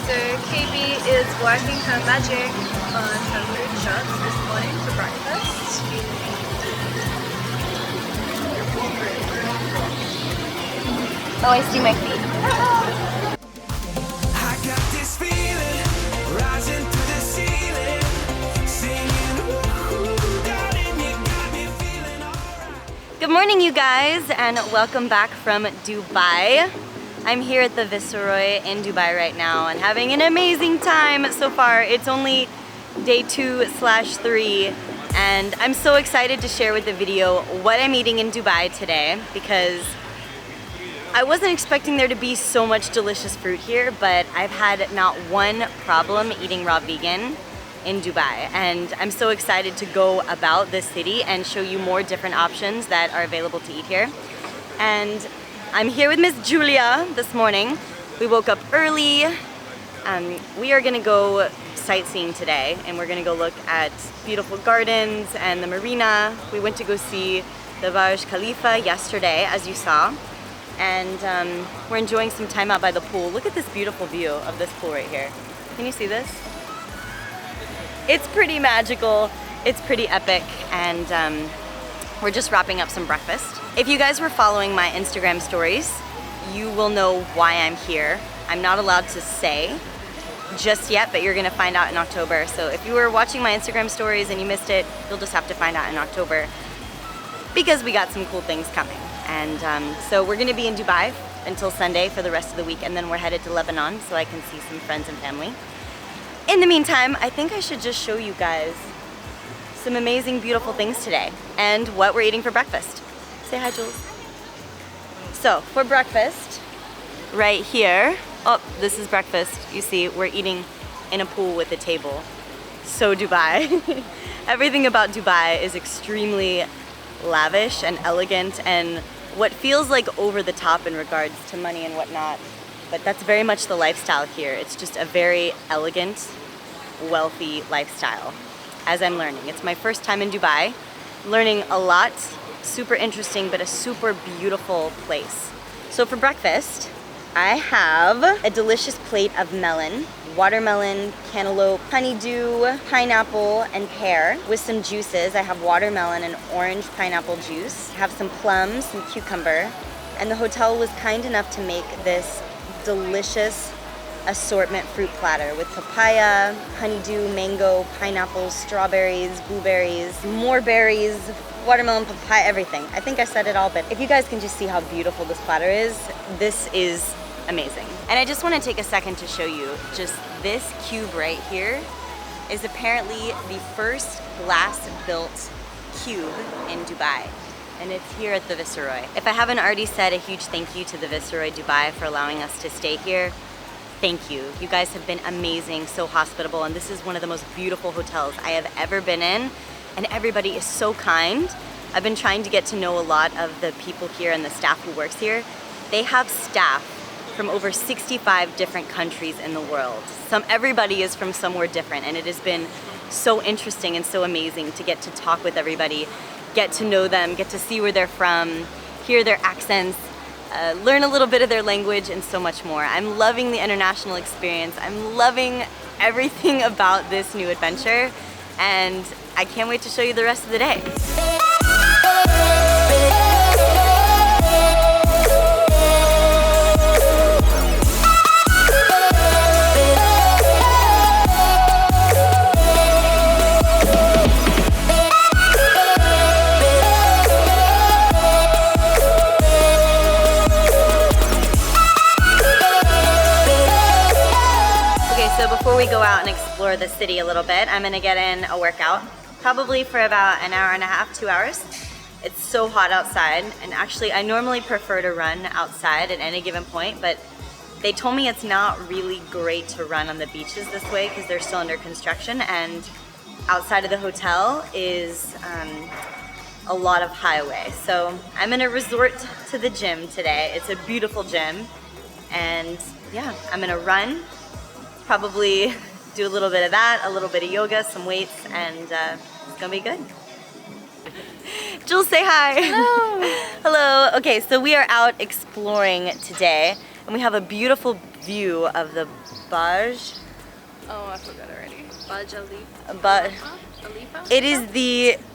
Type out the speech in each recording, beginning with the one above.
So KB is working her magic on her food shots this morning for breakfast. Oh, I see my feet. I got this feeling rising through the ceiling, singing, ooh, darling, you got me feeling alright. Good morning, you guys, and welcome back from Dubai. I'm here at the Viceroy in Dubai right now and having an amazing time so far. It's only day 2/3, and I'm so excited to share with the video what I'm eating in Dubai today because I wasn't expecting there to be so much delicious fruit here, but I've had not one problem eating raw vegan in Dubai. And I'm so excited to go about this city and show you more different options that are available to eat here. And I'm here with Miss Julia this morning. We woke up early. We are gonna go sightseeing today, and we're gonna go look at beautiful gardens and the marina. We went to go see the Burj Khalifa yesterday, as you saw. And we're enjoying some time out by the pool. Look at this beautiful view of this pool right here. Can you see this? It's pretty magical, it's pretty epic, and we're just wrapping up some breakfast. If you guys were following my Instagram stories, you will know why I'm here. I'm not allowed to say just yet, but you're gonna find out in October. So if you were watching my Instagram stories and you missed it, you'll just have to find out in October because we got some cool things coming. And so we're gonna be in Dubai until Sunday for the rest of the week, and then we're headed to Lebanon so I can see some friends and family. In the meantime, I think I should just show you guys some amazing, beautiful things today and what we're eating for breakfast. Say hi, Jules. So for breakfast, right here, oh, this is breakfast. You see, we're eating in a pool with a table. So Dubai. Everything about Dubai is extremely lavish and elegant and what feels like over the top in regards to money and whatnot, but that's very much the lifestyle here. It's just a very elegant, wealthy lifestyle, as I'm learning. It's my first time in Dubai, learning a lot, super interesting, but a super beautiful place. So for breakfast, I have a delicious plate of melon, watermelon, cantaloupe, honeydew, pineapple, and pear with some juices. I have watermelon and orange pineapple juice. I have some plums, some cucumber, and the hotel was kind enough to make this delicious assortment fruit platter with papaya, honeydew, mango, pineapple, strawberries, blueberries, more berries, watermelon, papaya, everything. I think I said it all, but if you guys can just see how beautiful this platter is, this is amazing. And I just want to take a second to show you just this cube right here is apparently the first glass-built cube in Dubai. And it's here at the Viceroy. If I haven't already said a huge thank you to the Viceroy Dubai for allowing us to stay here, thank you. You guys have been amazing, so hospitable, and this is one of the most beautiful hotels I have ever been in, and everybody is so kind. I've been trying to get to know a lot of the people here and the staff who works here. They have staff from over 65 different countries in the world. Everybody is from somewhere different, and it has been so interesting and so amazing to get to talk with everybody, get to know them, get to see where they're from, hear their accents, learn a little bit of their language, and so much more. I'm loving the international experience. I'm loving everything about this new adventure, and I can't wait to show you the rest of the day. So before we go out and explore the city a little bit, I'm gonna get in a workout, probably for about an hour and a half, 2 hours. It's so hot outside, and actually I normally prefer to run outside at any given point, but they told me it's not really great to run on the beaches this way because they're still under construction, and outside of the hotel is a lot of highway. So I'm gonna resort to the gym today. It's a beautiful gym, and yeah, I'm gonna run, probably do a little bit of that, a little bit of yoga, some weights, and it's gonna be good. Jules, say hi. Hello. Hello. Okay, so we are out exploring today, and we have a beautiful view of the Burj. Oh, I forgot already. Burj Khalifa. But Khalifa? it is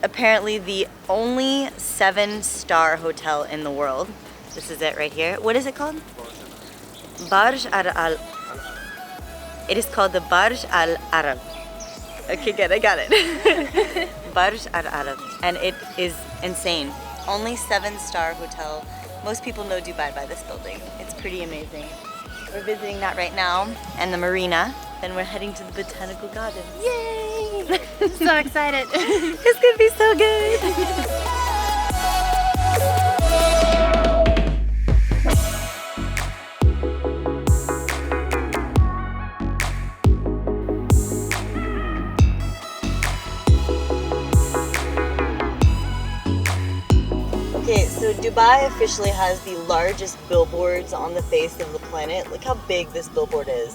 apparently the only 7-star hotel in the world. This is it right here. What is it called? Burj Al. It is called the Burj Al Arab. Okay, good, I got it. Burj Al Arab, and it is insane. Only 7-star hotel. Most people know Dubai by this building. It's pretty amazing. We're visiting that right now, and the marina. Then we're heading to the botanical garden. Yay! So excited. It's gonna be so good. Okay, so Dubai officially has the largest billboards on the face of the planet. Look how big this billboard is.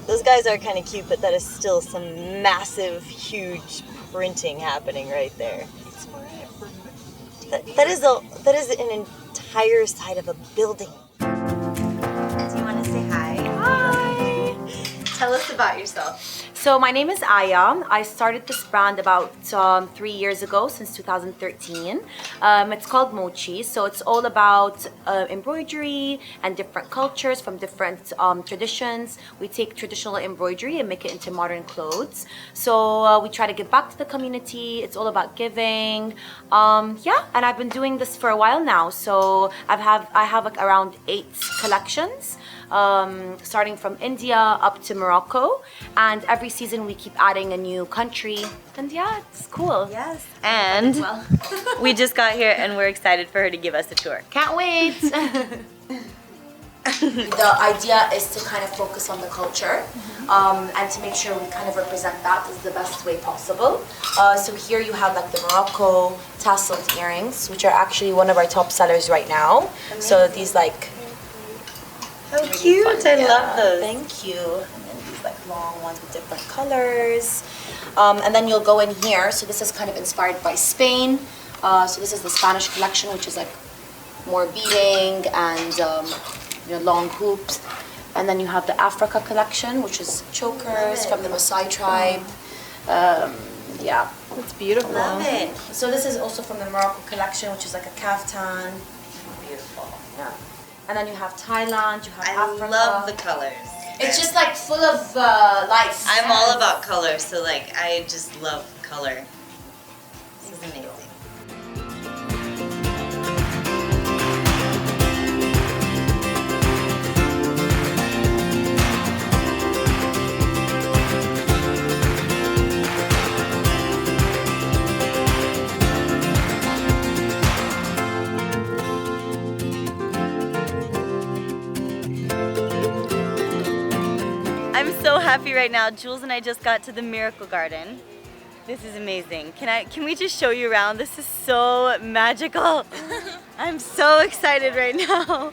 Those guys are kind of cute, but that is still some massive, huge printing happening right there. That is an entire side of a building. Do you want to say hi? Hi! Tell us about yourself. So my name is Aya. I started this brand about 3 years ago, since 2013. It's called Mochi. So it's all about embroidery and different cultures from different traditions. We take traditional embroidery and make it into modern clothes. So we try to give back to the community. It's all about giving. Yeah, and I've been doing this for a while now. So I have like around 8 collections. Starting from India up to Morocco, and every season we keep adding a new country, and yeah, it's cool. Yes. And we just got here and we're excited for her to give us a tour. Can't wait. The idea is to kind of focus on the culture and to make sure we kind of represent that as the best way possible. So here you have like the Morocco tasseled earrings, which are actually one of our top sellers right now. Amazing. So these like how cute! I love those. Thank you. And then these like long ones with different colors. And then you'll go in here. So this is kind of inspired by Spain. So this is the Spanish collection, which is like more beading and long hoops. And then you have the Africa collection, which is chokers from the Maasai tribe. Yeah, it's beautiful. Love it. So this is also from the Morocco collection, which is like a kaftan. Beautiful. Yeah. And then you have Thailand, you have Africa. I love the colors. It's just like full of life. I'm all about color, so like I just love color. This is amazing. I'm so happy right now. Jules and I just got to the Miracle Garden. This is amazing. Can we just show you around? This is so magical. I'm so excited right now.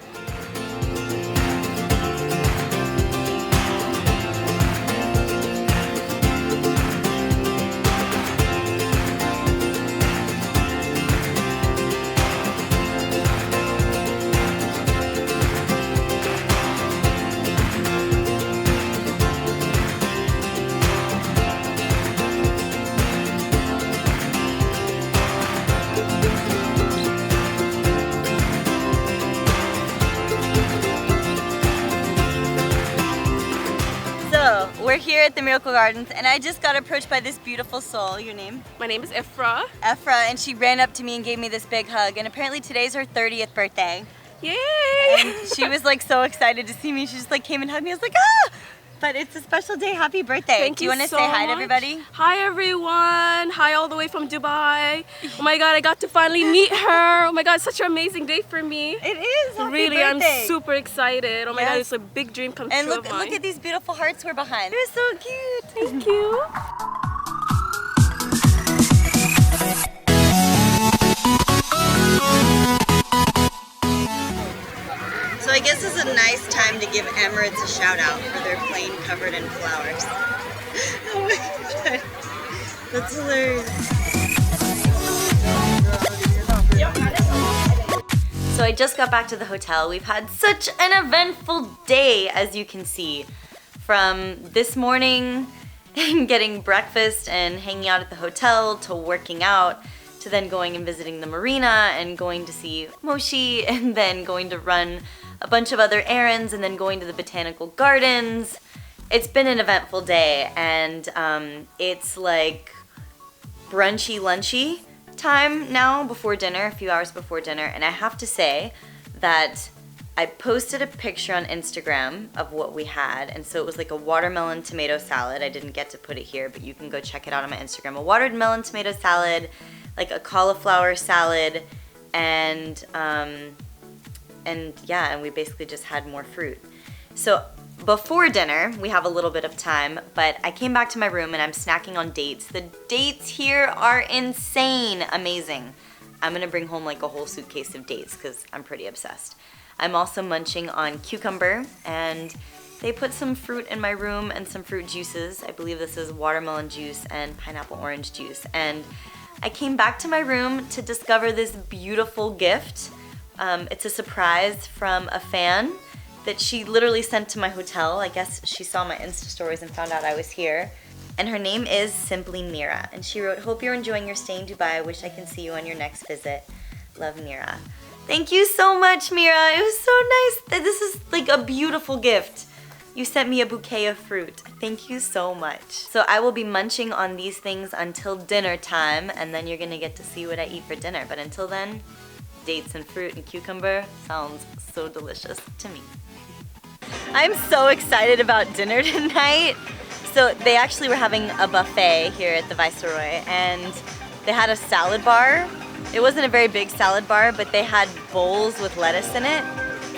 We're here at the Miracle Gardens and I just got approached by this beautiful soul. Your name? My name is Ifra. Ephra, and she ran up to me and gave me this big hug, and apparently today's her 30th birthday. Yay! And she was like so excited to see me. She just like came and hugged me. I was like, ah! But it's a special day. Happy birthday. Thank Do you want to so say hi to much. everybody? Hi everyone. Hi all the way from Dubai. Oh my god, I got to finally meet her. Oh my god, such an amazing day for me. It is. Happy Really, birthday. I'm super excited. Oh my god, Yes. it's a big dream come And true look of mine. at these beautiful hearts we're behind. They're so cute. Thank you. So I guess it's a nice time to give Emirates a shout out for their plane covered in flowers. Oh my god. That's hilarious. So I just got back to the hotel. We've had such an eventful day, as you can see. From this morning, getting breakfast and hanging out at the hotel, to working out, to then going and visiting the marina and going to see Mochi, and then going to run a bunch of other errands, and then going to the botanical gardens. It's been an eventful day, and it's like brunchy, lunchy time now before dinner, a few hours before dinner, and I have to say that I posted a picture on Instagram of what we had, and so it was like a watermelon tomato salad. I didn't get to put it here, but you can go check it out on my Instagram. A watermelon tomato salad, like a cauliflower salad, and yeah, and we basically just had more fruit. So before dinner, we have a little bit of time, but I came back to my room and I'm snacking on dates. The dates here are insane, amazing. I'm gonna bring home like a whole suitcase of dates because I'm pretty obsessed. I'm also munching on cucumber, and they put some fruit in my room and some fruit juices. I believe this is watermelon juice and pineapple orange juice. And I came back to my room to discover this beautiful gift. It's a surprise from a fan that she literally sent to my hotel. I guess she saw my Insta stories and found out I was here. And her name is Simply Mira. And she wrote, "Hope you're enjoying your stay in Dubai. I wish I can see you on your next visit. Love, Mira." Thank you so much, Mira. It was so nice. This is like a beautiful gift. You sent me a bouquet of fruit. Thank you so much. So I will be munching on these things until dinner time, and then you're gonna get to see what I eat for dinner. But until then, dates and fruit and cucumber sounds so delicious to me. I'm so excited about dinner tonight. So they actually were having a buffet here at the Viceroy, and they had a salad bar. It wasn't a very big salad bar, but they had bowls with lettuce in it.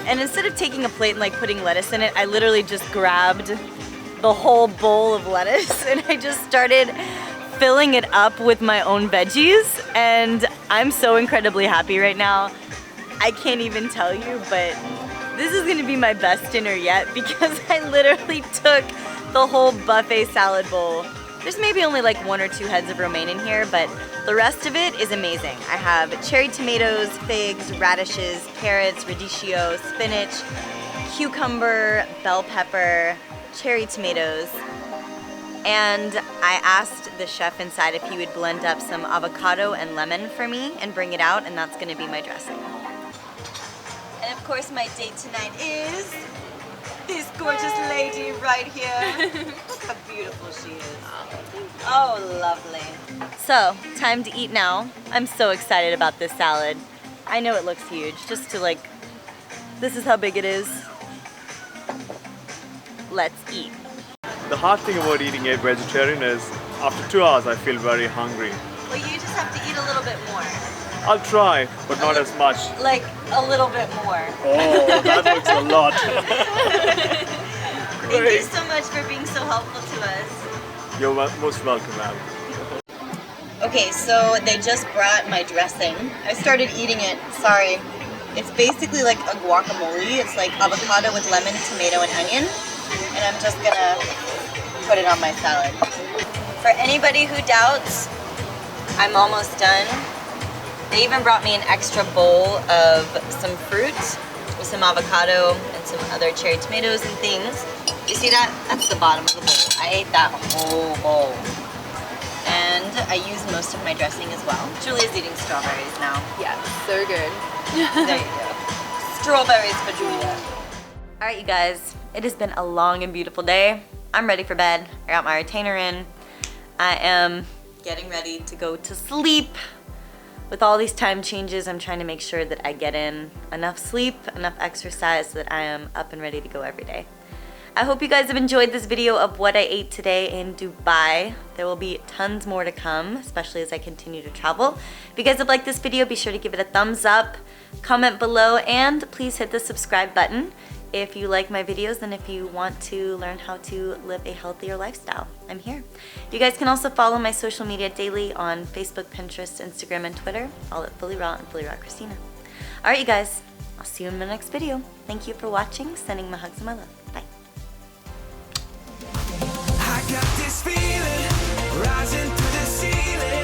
And instead of taking a plate and like putting lettuce in it, I literally just grabbed the whole bowl of lettuce and I just started filling it up with my own veggies. And I'm so incredibly happy right now. I can't even tell you, but this is gonna be my best dinner yet because I literally took the whole buffet salad bowl. There's maybe only like 1 or 2 heads of romaine in here, but the rest of it is amazing. I have cherry tomatoes, figs, radishes, carrots, radicchio, spinach, cucumber, bell pepper, cherry tomatoes. And I asked the chef inside if he would blend up some avocado and lemon for me and bring it out, and that's gonna be my dressing. And of course my date tonight is this gorgeous lady right here. Look how beautiful she is. Oh, lovely. So, time to eat now. I'm so excited about this salad. I know it looks huge, just to like, this is how big it is. Let's eat. The hard thing about eating a vegetarian is after 2 hours I feel very hungry. Well, you just have to eat a little bit more. I'll try, but not as much. Like, a little bit more. Oh, that looks a lot. Thank you so much for being so helpful to us. You're most welcome, ma'am. Okay, so they just brought my dressing. I started eating it, sorry. It's basically like a guacamole. It's like avocado with lemon, tomato, and onion. And I'm just gonna put it on my salad. For anybody who doubts, I'm almost done. They even brought me an extra bowl of some fruit with some avocado and some other cherry tomatoes and things. You see that? That's the bottom of the bowl. I ate that whole bowl. And I used most of my dressing as well. Julia's eating strawberries now. Yeah, so good. There you go. Strawberries for Julia. Alright, you guys. It has been a long and beautiful day. I'm ready for bed. I got my retainer in. I am getting ready to go to sleep. With all these time changes, I'm trying to make sure that I get in enough sleep, enough exercise so that I am up and ready to go every day. I hope you guys have enjoyed this video of what I ate today in Dubai. There will be tons more to come, especially as I continue to travel. If you guys have liked this video, be sure to give it a thumbs up, comment below, and please hit the subscribe button if you like my videos and if you want to learn how to live a healthier lifestyle. I'm here. You guys can also follow my social media daily on Facebook, Pinterest, Instagram, and Twitter, all at FullyRaw and FullyRawKristina. Alright, you guys, I'll see you in my next video. Thank you for watching, sending my hugs and my love. Bye. I got this feeling rising through the ceiling.